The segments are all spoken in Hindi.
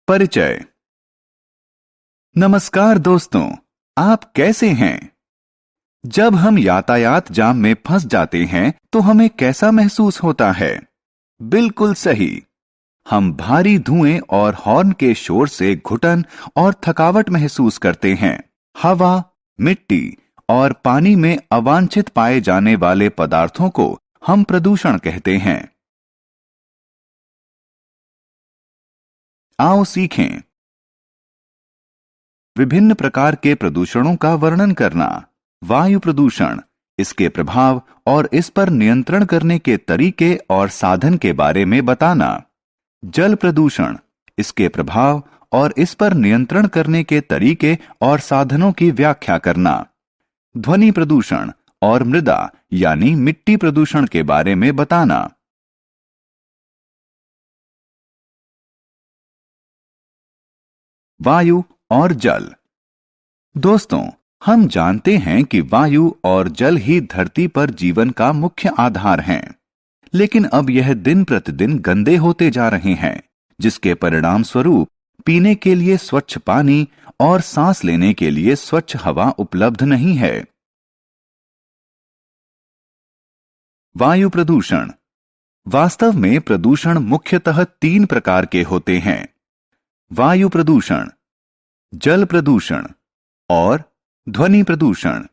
परिचय। नमस्कार दोस्तों, आप कैसे हैं? जब हम यातायात जाम में फंस जाते हैं तो हमें कैसा महसूस होता है? बिल्कुल सही, हम भारी धुएं और हॉर्न के शोर से घुटन और थकावट महसूस करते हैं। हवा, मिट्टी और पानी में अवांछित पाए जाने वाले पदार्थों को हम प्रदूषण कहते हैं। आओ सीखें। विभिन्न प्रकार के प्रदूषणों का वर्णन करना। वायु प्रदूषण, इसके प्रभाव और इस पर नियंत्रण करने के तरीके और साधन के बारे में बताना। जल प्रदूषण, इसके प्रभाव और इस पर नियंत्रण करने के तरीके और साधनों की व्याख्या करना। ध्वनि प्रदूषण और मृदा यानी मिट्टी प्रदूषण के बारे में बताना। वायु और जल। दोस्तों, हम जानते हैं कि वायु और जल ही धरती पर जीवन का मुख्य आधार हैं। लेकिन अब यह दिन प्रतिदिन गंदे होते जा रहे हैं, जिसके परिणाम स्वरूप पीने के लिए स्वच्छ पानी और सांस लेने के लिए स्वच्छ हवा उपलब्ध नहीं है। वायु प्रदूषण। वास्तव में प्रदूषण मुख्यतः 3 प्रकार के होते हैं: वायु प्रदूषण, जल प्रदूषण और ध्वनि प्रदूषण।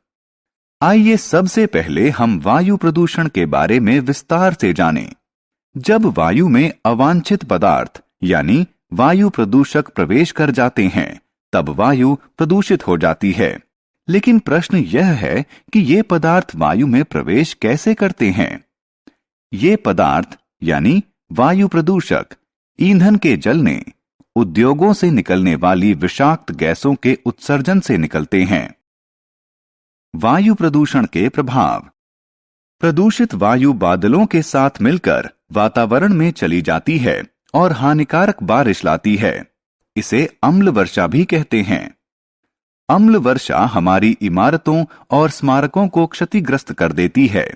आइए सबसे पहले हम वायु प्रदूषण के बारे में विस्तार से जानें। जब वायु में अवांछित पदार्थ यानी वायु प्रदूषक प्रवेश कर जाते हैं, तब वायु प्रदूषित हो जाती है। लेकिन प्रश्न यह है कि ये पदार्थ वायु में प्रवेश कैसे करते हैं? ये पदार्थ यानी वायु प्रदूषक ईंधन के जलने, उद्योगों से निकलने वाली विषाक्त गैसों के उत्सर्जन से निकलते हैं। वायु प्रदूषण के प्रभाव। प्रदूषित वायु बादलों के साथ मिलकर वातावरण में चली जाती है और हानिकारक बारिश लाती है। इसे अम्ल वर्षा भी कहते हैं। अम्ल वर्षा हमारी इमारतों और स्मारकों को क्षतिग्रस्त कर देती है।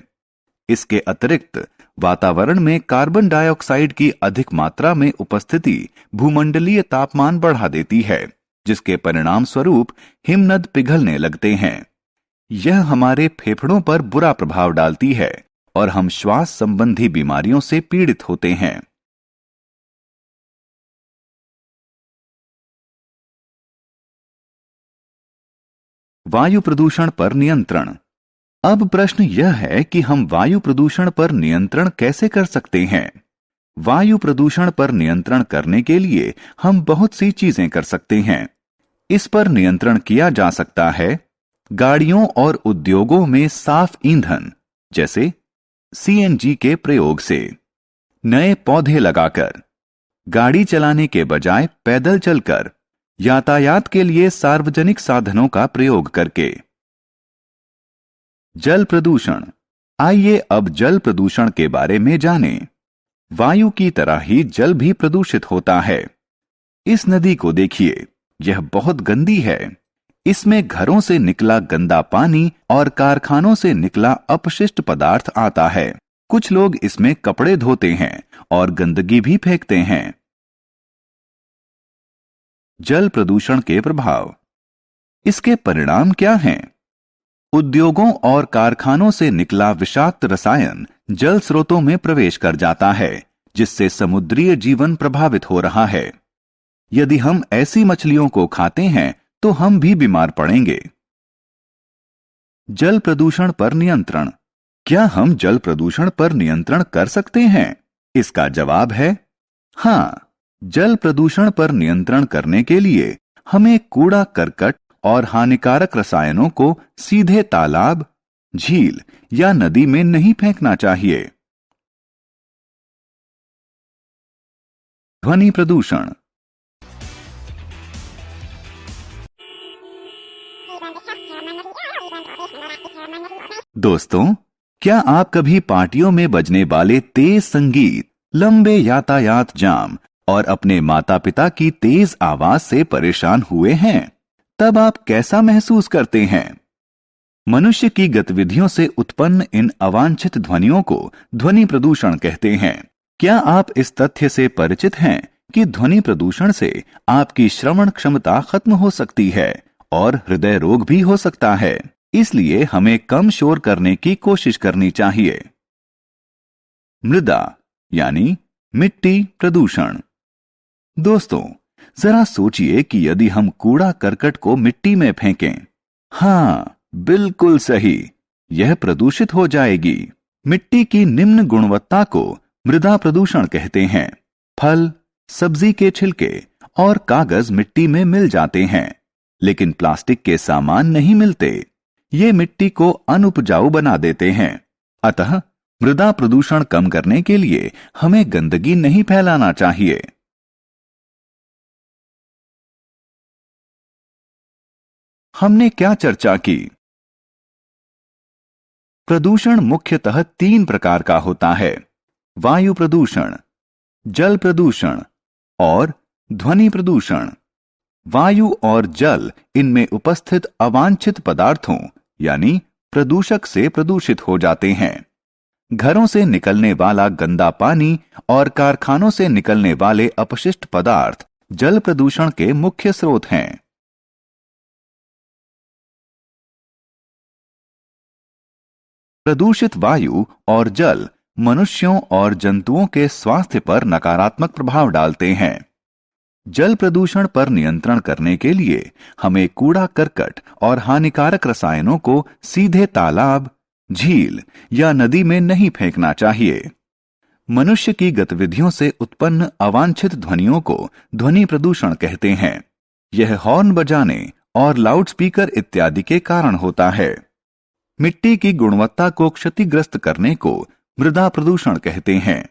इसके अतिरिक्त वातावरण में कार्बन डाइऑक्साइड की अधिक मात्रा में उपस्थिति भूमंडलीय तापमान बढ़ा देती है, जिसके परिणाम स्वरूप हिमनद पिघलने लगते हैं। यह हमारे फेफड़ों पर बुरा प्रभाव डालती है और हम श्वास संबंधी बीमारियों से पीड़ित होते हैं। वायु प्रदूषण पर नियंत्रण। अब प्रश्न यह है कि हम वायु प्रदूषण पर नियंत्रण कैसे कर सकते हैं? वायु प्रदूषण पर नियंत्रण करने के लिए हम बहुत सी चीजें कर सकते हैं। इस पर नियंत्रण किया जा सकता है गाड़ियों और उद्योगों में साफ ईंधन जैसे सीएनजी के प्रयोग से, नए पौधे लगाकर, गाड़ी चलाने के बजाय पैदल चलकर, यातायात के लिए सार्वजनिक साधनों का प्रयोग करके। जल प्रदूषण। आइए अब जल प्रदूषण के बारे में जानें। वायु की तरह ही जल भी प्रदूषित होता है। इस नदी को देखिए, यह बहुत गंदी है। इसमें घरों से निकला गंदा पानी और कारखानों से निकला अपशिष्ट पदार्थ आता है। कुछ लोग इसमें कपड़े धोते हैं और गंदगी भी फेंकते हैं। जल प्रदूषण के प्रभाव। इसके परिणाम क्या हैं? उद्योगों और कारखानों से निकला विषाक्त रसायन जल स्रोतों में प्रवेश कर जाता है, जिससे समुद्रीय जीवन प्रभावित हो रहा है। यदि हम ऐसी मछलियों को खाते हैं तो हम भी बीमार पड़ेंगे। जल प्रदूषण पर नियंत्रण। क्या हम जल प्रदूषण पर नियंत्रण कर सकते हैं? इसका जवाब है हां। जल प्रदूषण पर नियंत्रण करने के लिए हमें कूड़ा करकट और हानिकारक रसायनों को सीधे तालाब, झील या नदी में नहीं फेंकना चाहिए। ध्वनि प्रदूषण। दोस्तों, क्या आप कभी पार्टियों में बजने वाले तेज संगीत, लंबे यातायात जाम और अपने माता पिता की तेज आवाज से परेशान हुए हैं? तब आप कैसा महसूस करते हैं? मनुष्य की गतिविधियों से उत्पन्न इन अवांछित ध्वनियों को ध्वनि प्रदूषण कहते हैं। क्या आप इस तथ्य से परिचित हैं जबकि ध्वनि प्रदूषण से आपकी श्रवण क्षमता खत्म हो सकती है और हृदय रोग भी हो सकता है। इसलिए हमें कम शोर करने की कोशिश करनी चाहिए। मृदा यानी मिट्टी प्रदूषण। दोस्तों, जरा सोचिए कि यदि हम कूड़ा करकट को मिट्टी में फेंकें, हाँ, बिल्कुल सही, यह प्रदूषित हो जाएगी। मिट्टी की निम्न गुणवत्ता को मृदा प्रदूषण कहते हैं। फल, सब्जी के छिलके और कागज मिट्टी में मिल जाते हैं, लेकिन प्लास्टिक के सामान नहीं मिलते। ये मिट्टी को अनुपजाऊ बना देते हैं। अतः मृदा प्रदूषण कम करने के लिए हमें गंदगी नहीं फैलाना चाहिए। हमने क्या चर्चा की? प्रदूषण मुख्यतः 3 प्रकार का होता है: वायु प्रदूषण, जल प्रदूषण और ध्वनि प्रदूषण। वायु और जल इनमें उपस्थित अवांछित पदार्थों यानी प्रदूषक से प्रदूषित हो जाते हैं। घरों से निकलने वाला गंदा पानी और कारखानों से निकलने वाले अपशिष्ट पदार्थ जल प्रदूषण के मुख्य स्रोत हैं। प्रदूषित वायु और जल मनुष्यों और जंतुओं के स्वास्थ्य पर नकारात्मक प्रभाव डालते हैं। जल प्रदूषण पर नियंत्रण करने के लिए हमें कूड़ा करकट और हानिकारक रसायनों को सीधे तालाब, झील या नदी में नहीं फेंकना चाहिए। मनुष्य की गतिविधियों से उत्पन्न अवांछित ध्वनियों को ध्वनि प्रदूषण कहते हैं। यह हॉर्न बजाने और लाउडस्पीकर इत्यादि के कारण होता है। मिट्टी की गुणवत्ता को क्षतिग्रस्त करने को मृदा प्रदूषण कहते हैं।